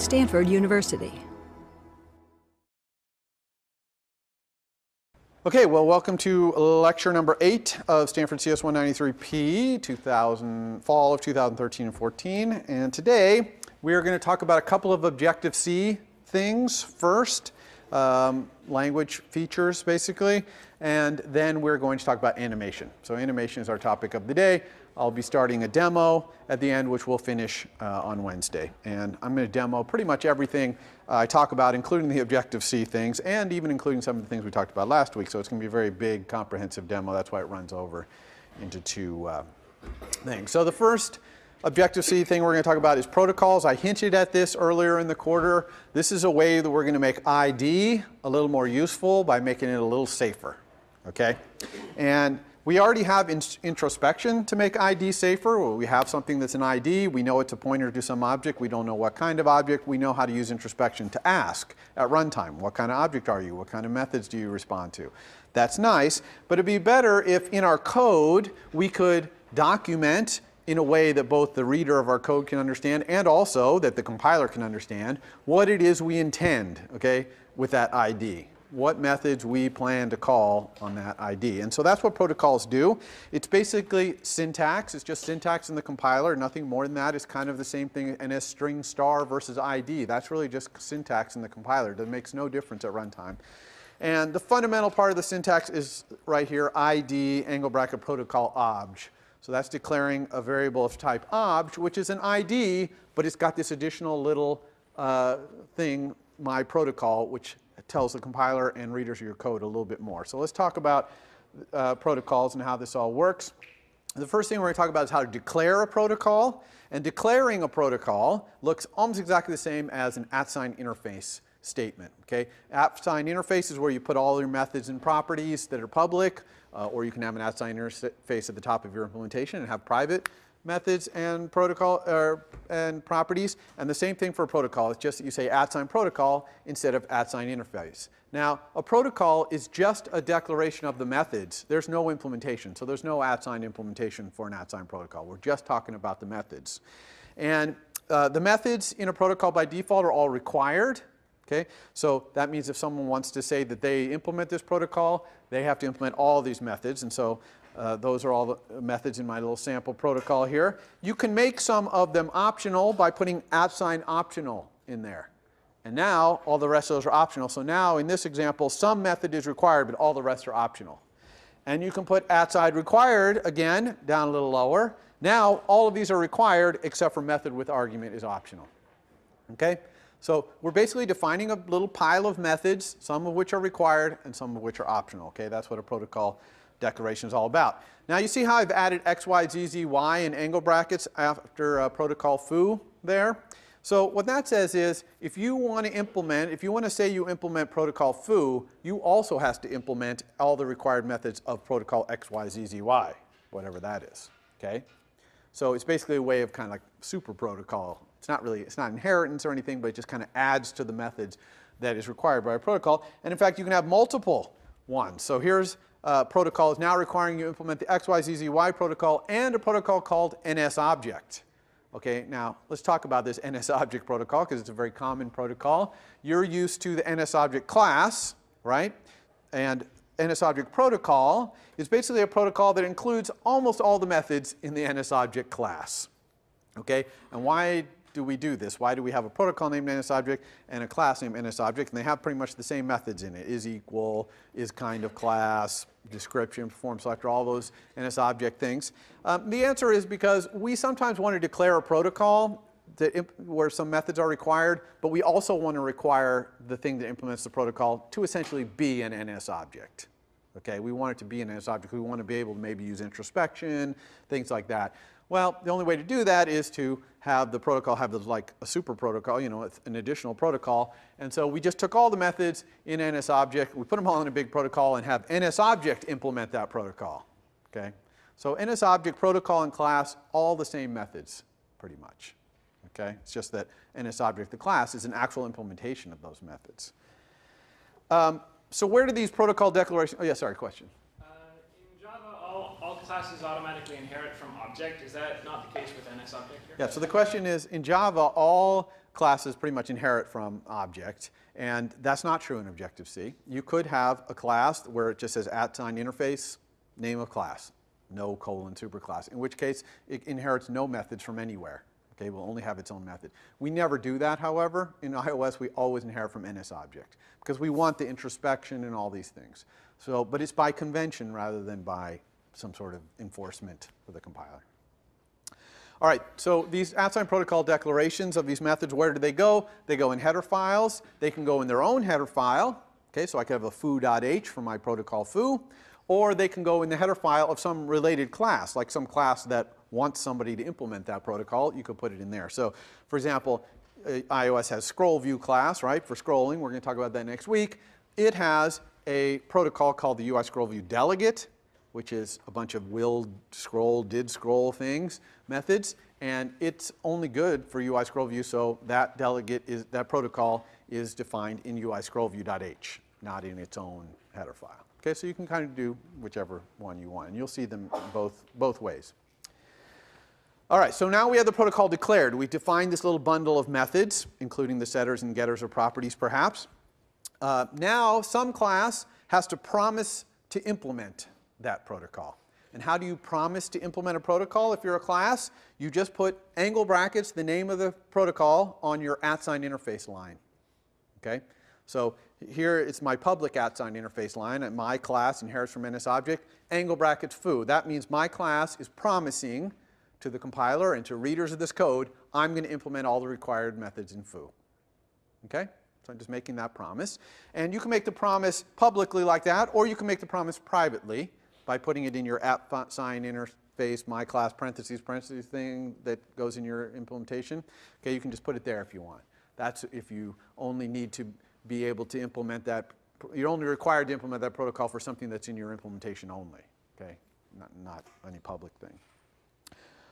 at Stanford University. Okay, well, welcome to lecture number 8 of Stanford CS 193P, fall of 2013 and 14. And today, we are going to talk about a couple of Objective-C things first, language features, basically, and then we're going to talk about animation. So animation is our topic of the day. I'll be starting a demo at the end, which we'll finish on Wednesday. And I'm going to demo pretty much everything I talk about, including the Objective-C things, and even including some of the things we talked about last week. So it's going to be a very big, comprehensive demo. That's why it runs over into two things. So the first Objective-C thing we're going to talk about is protocols. I hinted at this earlier in the quarter. This is a way that we're going to make ID a little more useful by making it a little safer. Okay? And we already have introspection to make ID safer. Well, we have something that's an ID. We know it's a pointer to some object. We don't know what kind of object. We know how to use introspection to ask at runtime, what kind of object are you? What kind of methods do you respond to? That's nice, but it'd be better if in our code we could document in a way that both the reader of our code can understand and also that the compiler can understand what it is we intend, okay, with that ID. What methods we plan to call on that ID. And so that's what protocols do. It's basically syntax. It's just syntax in the compiler, nothing more than that. It's kind of the same thing as string star versus ID. That's really just syntax in the compiler. That makes no difference at runtime. And the fundamental part of the syntax is right here, ID, angle bracket, protocol, obj. So that's declaring a variable of type obj, which is an ID, but it's got this additional little thing, my protocol, which tells the compiler and readers of your code a little bit more. So let's talk about protocols and how this all works. The first thing we're going to talk about is how to declare a protocol. And declaring a protocol looks almost exactly the same as an @sign interface statement. Okay? @sign interface is where you put all your methods and properties that are public, or you can have an @sign interface at the top of your implementation and have private methods and protocol and properties. And the same thing for a protocol. It's just that you say @sign protocol instead of @sign interface. Now, a protocol is just a declaration of the methods. There's no implementation. So there's no @sign implementation for an @sign protocol. We're just talking about the methods. And the methods in a protocol by default are all required. Okay? So that means if someone wants to say that they implement this protocol, they have to implement all these methods. And so those are all the methods in my little sample protocol here. You can make some of them optional by putting @sign optional in there. And now all the rest of those are optional. So now in this example, some method is required, but all the rest are optional. And you can put @sign required again, down a little lower. Now all of these are required except for method with argument is optional. Okay? So we're basically defining a little pile of methods, some of which are required and some of which are optional. Okay? That's what a protocol declaration is all about. Now you see how I've added x, y, z, z, y in angle brackets after protocol foo there? So what that says is if you want to implement, if you want to say you implement protocol foo, you also have to implement all the required methods of protocol x, y, z, z, y, whatever that is. Okay? So it's basically a way of kind of like super protocol. It's not really, it's not inheritance or anything, but it just kind of adds to the methods that is required by a protocol. And in fact, you can have multiple ones. So here's protocol is now requiring you implement the XYZZY protocol and a protocol called NSObject. Okay, now let's talk about this NSObject protocol because it's a very common protocol. You're used to the NSObject class, right? And NSObject protocol is basically a protocol that includes almost all the methods in the NSObject class. Okay, and why do we do this? Why do we have a protocol named NSObject and a class named NSObject? And they have pretty much the same methods in it. Is equal, is kind of class, description, perform selector, all those NSObject things. The answer is because we sometimes want to declare a protocol where some methods are required, but we also want to require the thing that implements the protocol to essentially be an NSObject. Okay, we want it to be an NSObject. We want to be able to maybe use introspection, things like that. Well, the only way to do that is to have the protocol have like a super protocol, you know, an additional protocol. And so we just took all the methods in NSObject, we put them all in a big protocol and have NSObject implement that protocol. Okay? So NSObject protocol and class, all the same methods, pretty much. Okay? It's just that NSObject, the class, is an actual implementation of those methods. So where do these protocol declarations, oh yeah, sorry, question. In Java, all classes automatically inherit from object. Is that not the case with NS object here? Yeah, so the question is, in Java, all classes pretty much inherit from object, and that's not true in Objective-C. You could have a class where it just says @interface, name of class, no : superclass, in which case it inherits no methods from anywhere. Okay, it will only have its own method. We never do that, however. In iOS, we always inherit from NS object because we want the introspection and all these things. So, but it's by convention rather than by some sort of enforcement for the compiler. All right, so these protocol declarations of these methods, where do they go? They go in header files. They can go in their own header file. Okay, so I could have a foo.h for my protocol foo. Or they can go in the header file of some related class, like some class that wants somebody to implement that protocol. You could put it in there. So, for example, iOS has scroll view class, right, for scrolling. We're going to talk about that next week. It has a protocol called the UI scroll view delegate, which is a bunch of will scroll, did scroll things, methods. And it's only good for UI scroll view, so that that protocol is defined in UI scroll view.h, not in its own header file. Okay, so you can kind of do whichever one you want, and you'll see them both ways. All right, so now we have the protocol declared. We defined this little bundle of methods, including the setters and getters or properties, perhaps. Now, some class has to promise to implement that protocol. And how do you promise to implement a protocol if you're a class? You just put angle brackets, the name of the protocol, on your @interface line. Okay? So here it's my public @interface line, and my class inherits from NS object, angle brackets foo. That means my class is promising to the compiler and to readers of this code, I'm going to implement all the required methods in foo. Okay? So I'm just making that promise. And you can make the promise publicly like that, or you can make the promise privately by putting it in your @interface, my class, parentheses thing that goes in your implementation. Okay, you can just put it there if you want. That's if you only need to be able to implement that. You're only required to implement that protocol for something that's in your implementation only. Okay, not any public thing.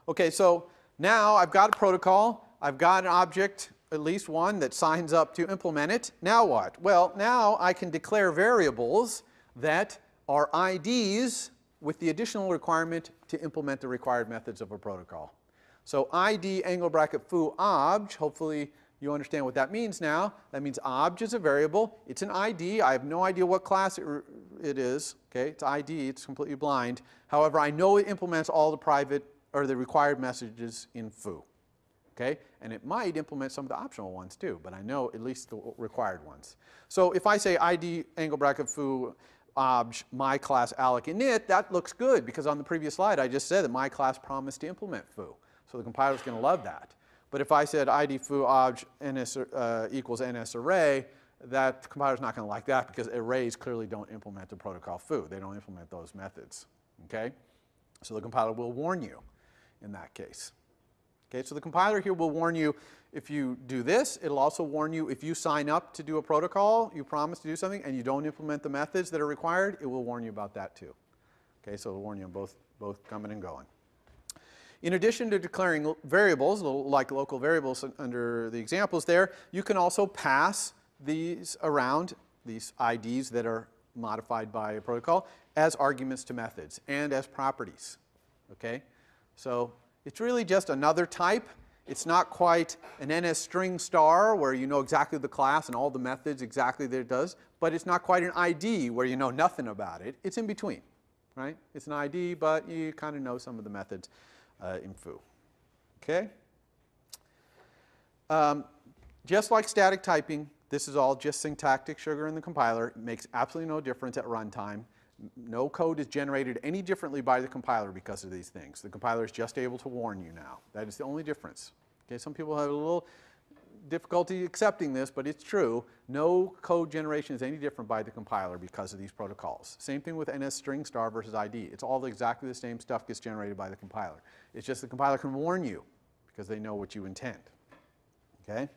Okay, so now I've got a protocol. I've got an object, at least one, that signs up to implement it. Now what? Well, now I can declare variables that are IDs with the additional requirement to implement the required methods of a protocol. So ID angle bracket foo obj, hopefully you understand what that means now. That means obj is a variable. It's an ID. I have no idea what class it is. Okay, it's ID. It's completely blind. However, I know it implements all the private or the required messages in foo. Okay, and it might implement some of the optional ones too, but I know at least the required ones. So if I say ID angle bracket foo obj my class alloc init, that looks good because on the previous slide I just said that my class promised to implement foo. So the compiler's going to love that. But if I said ID foo obj ns equals ns array, that compiler's not going to like that because arrays clearly don't implement the protocol foo. They don't implement those methods. Okay? So the compiler will warn you in that case. Okay, so the compiler here will warn you if you do this. It'll also warn you if you sign up to do a protocol, you promise to do something, and you don't implement the methods that are required, it will warn you about that too. Okay, so it'll warn you both coming and going. In addition to declaring variables, like local variables under the examples there, you can also pass these around, these IDs that are modified by a protocol, as arguments to methods and as properties. Okay? So it's really just another type. It's not quite an NS string star where you know exactly the class and all the methods exactly that it does, but it's not quite an ID where you know nothing about it. It's in between, right? It's an ID, but you kind of know some of the methods in foo. Okay? Just like static typing, this is all just syntactic sugar in the compiler. It makes absolutely no difference at runtime. No code is generated any differently by the compiler because of these things. The compiler is just able to warn you now. That is the only difference. Okay, some people have a little difficulty accepting this, but it's true. No code generation is any different by the compiler because of these protocols. Same thing with NS string star versus ID. It's all exactly the same stuff gets generated by the compiler. It's just the compiler can warn you because they know what you intend. Okay?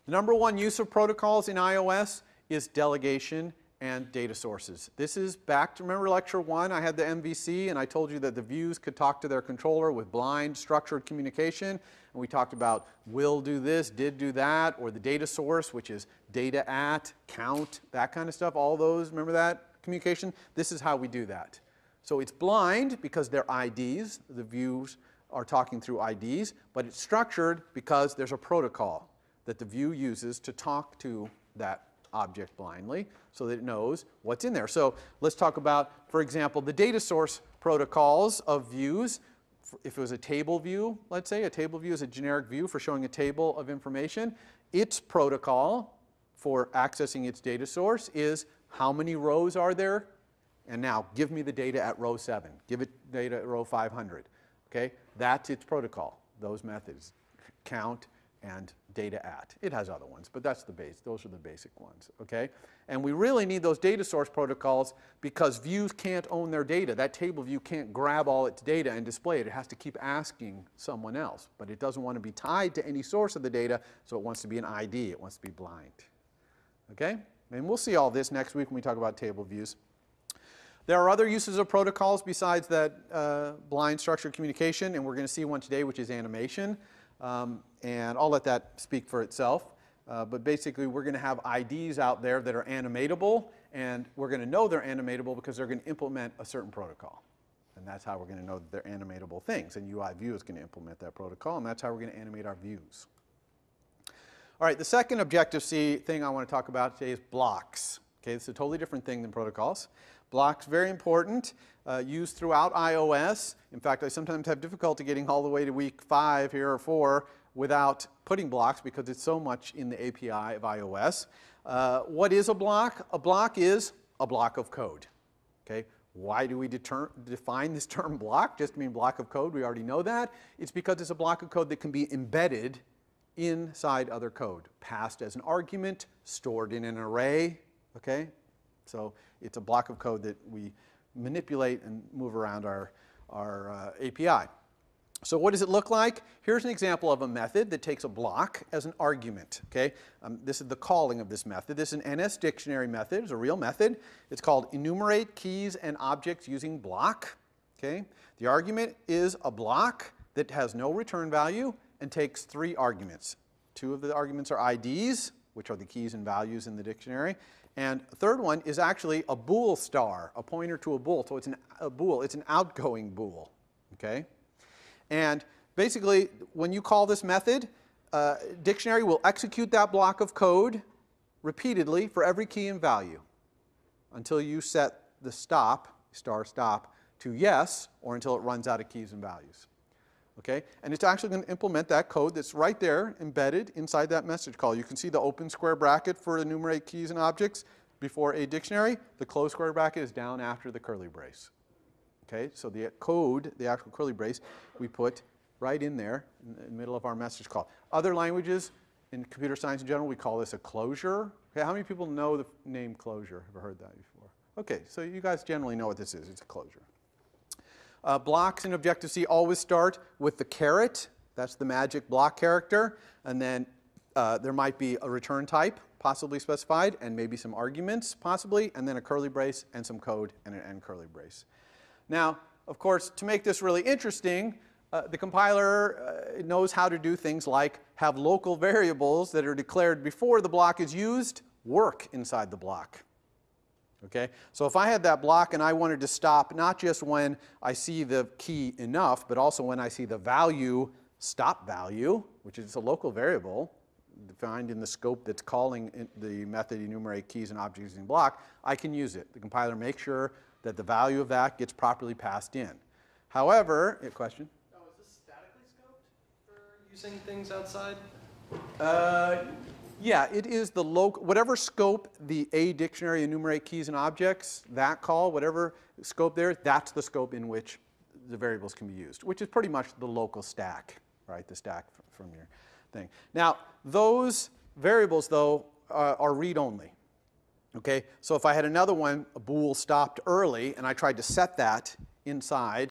The number one use of protocols in iOS is delegation and data sources. This is back to, remember lecture 1, I had the MVC and I told you that the views could talk to their controller with blind structured communication. And we talked about will do this, did do that, or the data source, which is data at, count, that kind of stuff. All those, remember that communication? This is how we do that. So it's blind because they're IDs. The views are talking through IDs, but it's structured because there's a protocol that the view uses to talk to that object blindly so that it knows what's in there. So let's talk about, for example, the data source protocols of views. If it was a table view, let's say, a table view is a generic view for showing a table of information. Its protocol for accessing its data source is how many rows are there? And now give me the data at row 7. Give it data at row 500. Okay? That's its protocol, those methods, count and data at. It has other ones, but that's the base. Those are the basic ones. Okay? And we really need those data source protocols because views can't own their data. That table view can't grab all its data and display it. It has to keep asking someone else. But it doesn't want to be tied to any source of the data, so it wants to be an ID. It wants to be blind. Okay? And we'll see all this next week when we talk about table views. There are other uses of protocols besides that blind structured communication, and we're going to see one today, which is animation. And I'll let that speak for itself. But basically, we're going to have IDs out there that are animatable, and we're going to know they're animatable because they're going to implement a certain protocol. And that's how we're going to know that they're animatable things. And UI view is going to implement that protocol, and that's how we're going to animate our views. All right, the second Objective-C thing I want to talk about today is blocks. Okay, it's a totally different thing than protocols. Blocks, very important, used throughout iOS. In fact, I sometimes have difficulty getting all the way to week 5 here or 4 without putting blocks because it's so much in the API of iOS. What is a block? A block is a block of code. Okay? Why do we define this term block? Just to mean block of code. We already know that. It's because it's a block of code that can be embedded inside other code, passed as an argument, stored in an array. Okay? So it's a block of code that we manipulate and move around our API. So what does it look like? Here's an example of a method that takes a block as an argument. Okay? This is the calling of this method. This is an NS dictionary method. It's a real method. It's called enumerate keys and objects using block. Okay? The argument is a block that has no return value and takes 3 arguments. 2 of the arguments are IDs, which are the keys and values in the dictionary. And the third one is actually a bool star, a pointer to a bool. So it's a bool. It's an outgoing bool. Okay? And basically, when you call this method, dictionary will execute that block of code repeatedly for every key and value until you set the stop, star stop, to yes, or until it runs out of keys and values. Okay? And it's actually going to implement that code that's right there embedded inside that message call. You can see the open square bracket for enumerate keys and objects before a dictionary. The closed square bracket is down after the curly brace. Okay? So the code, the actual curly brace, we put right in there in the middle of our message call. Other languages, in computer science in general, we call this a closure. Okay? How many people know the name closure? Ever heard that before? Okay, so you guys generally know what this is. It's a closure. Blocks in Objective-C always start with the caret. That's the magic block character. And then there might be a return type, possibly specified, and maybe some arguments, possibly, and then a curly brace and some code and an end curly brace. Now, of course, to make this really interesting, the compiler knows how to do things like have local variables that are declared before the block is used work inside the block. Okay? So if I had that block and I wanted to stop not just when I see the key enough, but also when I see the value, stop value, which is a local variable defined in the scope that's calling the method enumerate keys and objects using block, I can use it. The compiler makes sure that the value of that gets properly passed in. However, a question? Oh, is this statically scoped for using things outside? Yeah, it is the local, whatever scope the A dictionary enumerate keys and objects, that call, whatever scope there, that's the scope in which the variables can be used, which is pretty much the local stack, right? The stack from your thing. Now, those variables, though, are read-only. Okay, so if I had another one, a bool stopped early, and I tried to set that inside